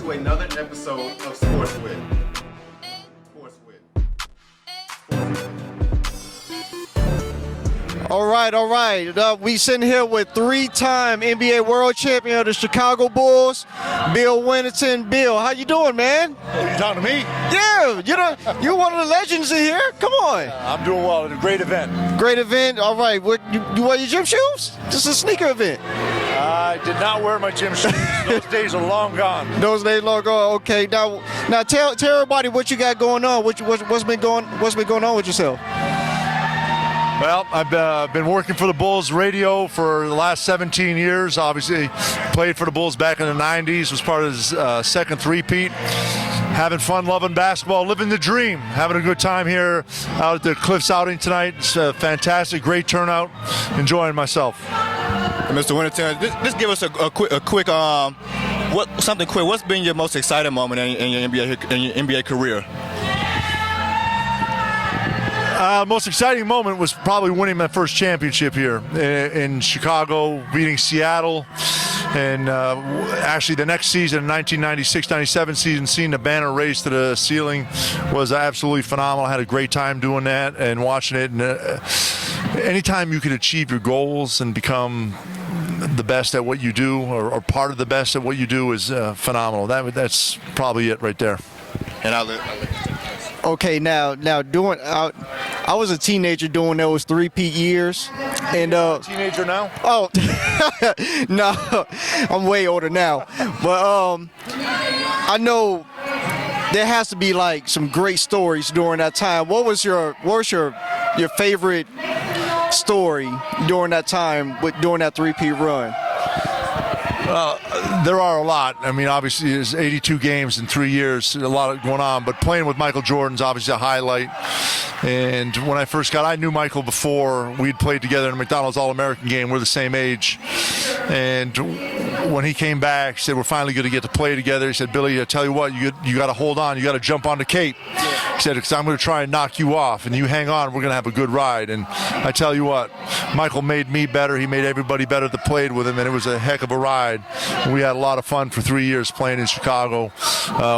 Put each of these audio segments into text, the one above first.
to another episode of Sports With. All right. We sitting here with three-time NBA World Champion of the Chicago Bulls, Bill Wennington. Bill, how you doing, man? Oh, you talking to me? Yeah, you're one of the legends in here. Come on. I'm doing well. It's a great event. Great event. All right. You wear your gym shoes? This is a sneaker event. I did not wear my gym shoes. Those days are long gone. Those days long gone. Okay. Now tell everybody what you got going on. What's been going on with yourself? Well, I've been working for the Bulls radio for the last 17 years. Obviously, played for the Bulls back in the 90s, was part of his second three-peat. Having fun, loving basketball, living the dream. Having a good time here out at the Cliffs outing tonight. It's fantastic, great turnout. Enjoying myself. Mr. Wennington, just give us a quick something quick. What's been your most exciting moment in your NBA career? Most exciting moment was probably winning my first championship here in Chicago, beating Seattle. And actually the next season, 1996-97 season, seeing the banner raised to the ceiling was absolutely phenomenal. I had a great time doing that and watching it. And anytime you can achieve your goals and become the best at what you do, or part of the best at what you do, is phenomenal. That's probably it right there. And Okay, now doing I was a teenager doing those three-peat years, and Teenager now? Oh, no, I'm way older now, but I know there has to be like some great stories during that time. What was your favorite story during that time during that three-peat run? There are a lot. I mean, obviously, there's 82 games in 3 years, a lot going on. But playing with Michael Jordan's obviously a highlight. And when I first I knew Michael before. We'd played together in a McDonald's All-American game. We're the same age. And when he came back, he said, we're finally going to get to play together. He said, Billy, I tell you what, you got to hold on. You got to jump on the cape. He said, because I'm going to try and knock you off. And you hang on, we're going to have a good ride. And I tell you what, Michael made me better. He made everybody better that played with him. And it was a heck of a ride. We had a lot of fun for 3 years playing in Chicago,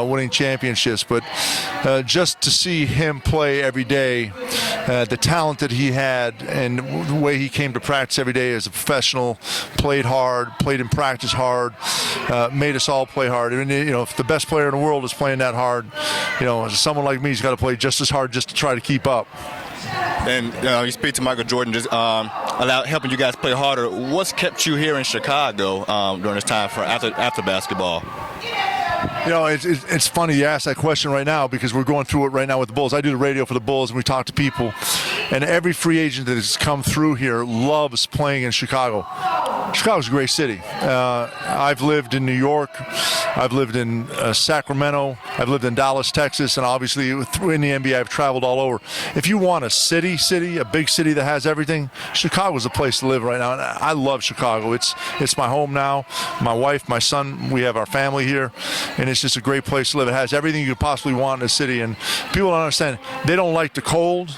winning championships. But just to see him play every day, the talent that he had and the way he came to practice every day as a professional, played hard, played in practice hard, made us all play hard. And, if the best player in the world is playing that hard, someone like me has got to play just as hard just to try to keep up. And you speak to Michael Jordan, just helping you guys play harder. What's kept you here in Chicago during this time for after basketball? It's funny you ask that question right now, because we're going through it right now with the Bulls. I do the radio for the Bulls, and we talk to people. And every free agent that has come through here loves playing in Chicago. Chicago's a great city. I've lived in New York. I've lived in Sacramento. I've lived in Dallas, Texas. And obviously, in the NBA, I've traveled all over. If you want a city, a big city that has everything, Chicago's a place to live right now. And I love Chicago. It's my home now. My wife, my son, we have our family here. And it's just a great place to live. It has everything you could possibly want in a city. And people don't understand. They don't like the cold.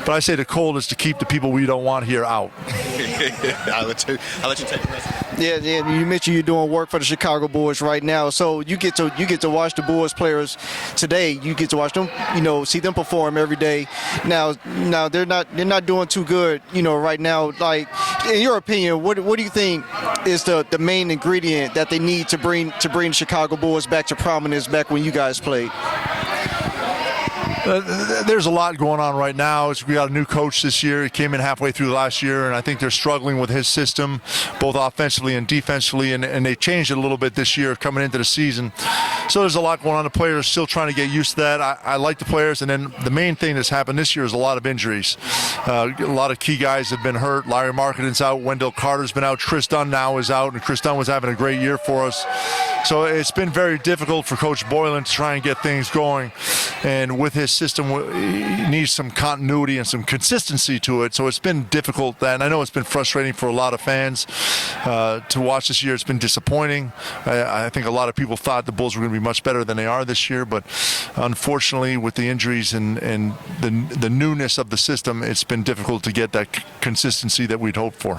But I say the cold is to keep the people we don't want here out. I'll let you take the rest. Yeah. You mentioned you're doing work for the Chicago Bulls right now, so you get to watch the Bulls players today. You get to watch them, see them perform every day. Now they're not doing too good, right now. Like, in your opinion, what do you think is the main ingredient that they need to bring the Chicago Bulls back to prominence back when you guys played? There's a lot going on right now. We got a new coach this year. He came in halfway through last year, and I think they're struggling with his system, both offensively and defensively, and they changed it a little bit this year coming into the season. So there's a lot going on. The players are still trying to get used to that. I like the players, and then the main thing that's happened this year is a lot of injuries. A lot of key guys have been hurt. Larry Markkanen out. Wendell Carter's been out. Chris Dunn now is out, and Chris Dunn was having a great year for us. So it's been very difficult for Coach Boylan to try and get things going. And with his system, he needs some continuity and some consistency to it. So it's been difficult. And I know it's been frustrating for a lot of fans to watch this year. It's been disappointing. I think a lot of people thought the Bulls were going to be much better than they are this year. But unfortunately, with the injuries and the newness of the system, it's been difficult to get that consistency that we'd hoped for.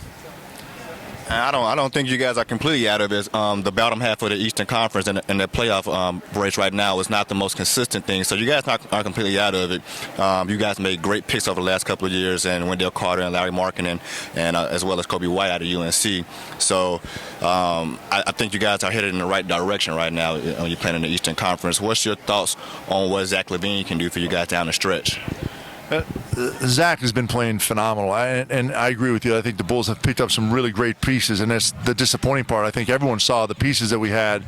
I don't think you guys are completely out of it. The bottom half of the Eastern Conference and the playoff race right now is not the most consistent thing. So you guys aren't completely out of it. You guys made great picks over the last couple of years, and Wendell Carter and Larry Markkinen, and as well as Kobe White out of UNC. So I think you guys are headed in the right direction right now when you're playing in the Eastern Conference. What's your thoughts on what Zach LaVine can do for you guys down the stretch? Zach has been playing phenomenal, and I agree with you. I think the Bulls have picked up some really great pieces, and that's the disappointing part. I think everyone saw the pieces that we had,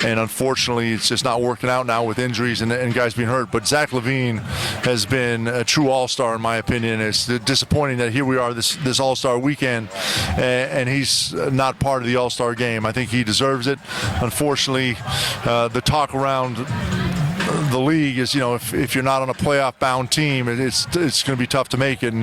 and unfortunately it's just not working out now with injuries and guys being hurt. But Zach LaVine has been a true all-star in my opinion. It's disappointing that here we are this all-star weekend, and he's not part of the all-star game. I think he deserves it. Unfortunately, the talk around the league is, if you're not on a playoff-bound team, it's going to be tough to make it.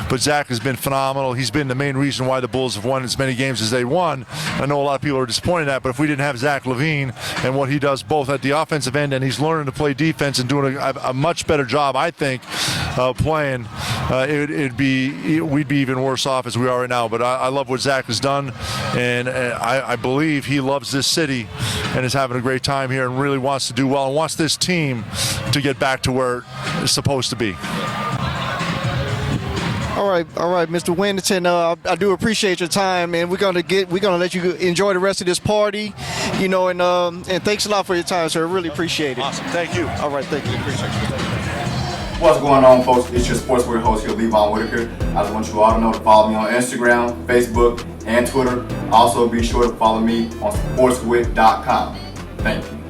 But Zach has been phenomenal. He's been the main reason why the Bulls have won as many games as they won. I know a lot of people are disappointed in that, but if we didn't have Zach LaVine and what he does both at the offensive end, and he's learning to play defense and doing a much better job, I think, playing, we'd be even worse off as we are right now. But I love what Zach has done, and I believe he loves this city and is having a great time here and really wants to do well and wants this team to get back to where it's supposed to be. All right, Mr. Wennington. I do appreciate your time, and we're gonna let you enjoy the rest of this party, and thanks a lot for your time, sir. Really appreciate it. Awesome, thank you. All right, thank you. Appreciate you. What's going on, folks? It's your Sportswear host here, Levon Whitaker. I just want you all to know to follow me on Instagram, Facebook, and Twitter. Also, be sure to follow me on sportswit.com. Thank you.